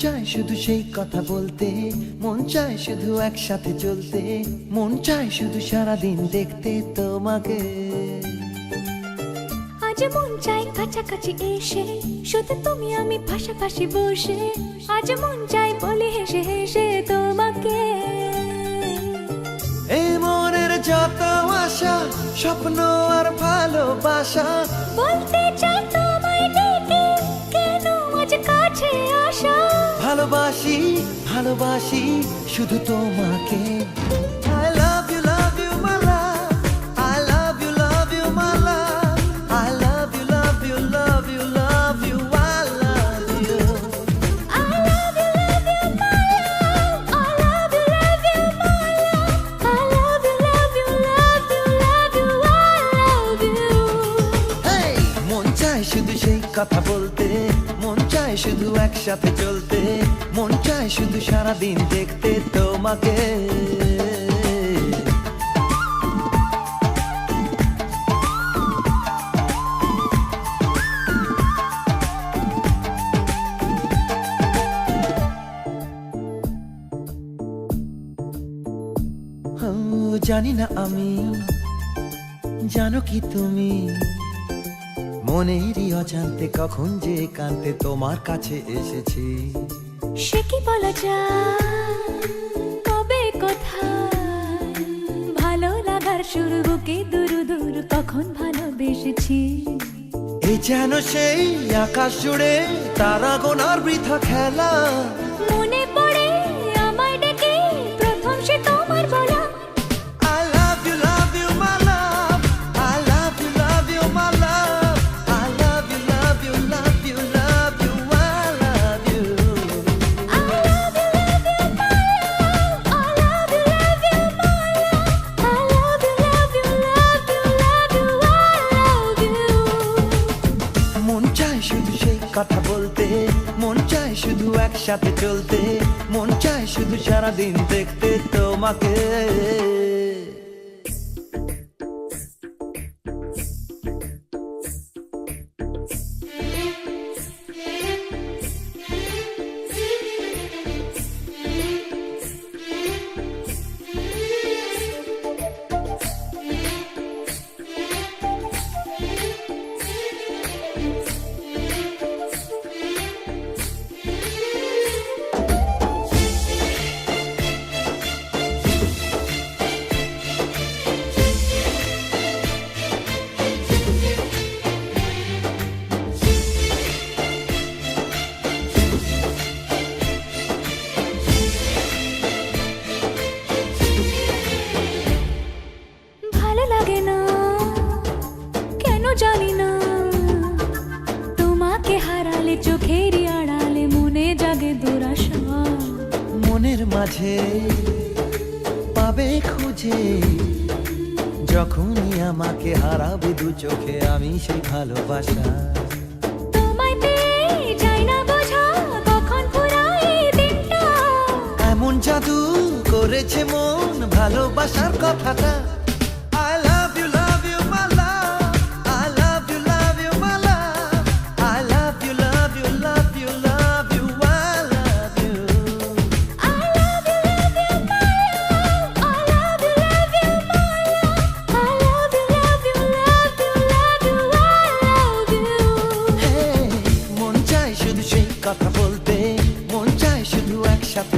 চায় শুধু সেই কথা বলতে, মন চায় শুধু একসাথে চলতে, মন চায় শুধু সারাদিন দেখতে তোমাকে। আজ মন চাই কাছাকাছি এসে, শুধু তুমি আমি পাশাপাশি বসে, আজ মন চাই বলে হেসে হেসে তোমাকে। এই মনের যত আশা, স্বপ্ন আর ভালোবাসা বলতে চাই তোমায় ডেকে, কেন আজ কাছে আসা। ভালোবাসি ভালোবাসি শুধু তোমাকে। I love you my love, I love you my love, I love you love you love you love you, I love you. I love you my love, I love you my love, I love you love you love you love you, I love you. Hey, মন চায় শুধু সেই কথা বলতে, মন চায় শুধু একসাথে চলতে, মন চায় শুধু সারাদিন দেখতে তোমাকে। জানি না আমি, জানো কি তুমি, মনেরই অজান্তে কখন যে কান্তে তোমার কাছে এসেছি। সে কি বলা যায়, কবে কোথায়, ভালো লাগার শুরু বুকে দূর দূর কখন ভালোবেসেছি। এই যেন সেই আকাশ জুড়ে তারা গোনার বৃথা খেলা, মনে পড়ে আমায় ডেকে প্রথম সে তোমার বলা। I love you my love, I love you my love, I love you love you love you love you, I love you. I love you my love, I love you my love, I love you love you love you love you, I love you. মন চায় শুধু সেই কথা বলতে, মন চায় শুধু একসাথে চলতে, মন চায় শুধু সারাদিন দেখতে তোমাকে। ভালো লাগে না কেন জানি না, তোমাকে হারালে চোখেরই আড়ালে মনে জাগে দুরাশা। মনের মাঝে পাবে খুঁজে, যখনই আমাকে হারাবে দু চোখে আমি সেই ভালোবাসা। তোমায় পেয়ে যাই না বোঝা কখন ফুরায় দিনটা, এমন জাদু করেছে মন ভালোবাসার কথাটা। I love you my love, I love you my love, I love you love you love you love you, I love you. I love you my love, I love you my love, I love you love you love you love you, I love you. Hey, মন চায় শুধু সেই কথা বলতে, মন চায় শুধু একসাথে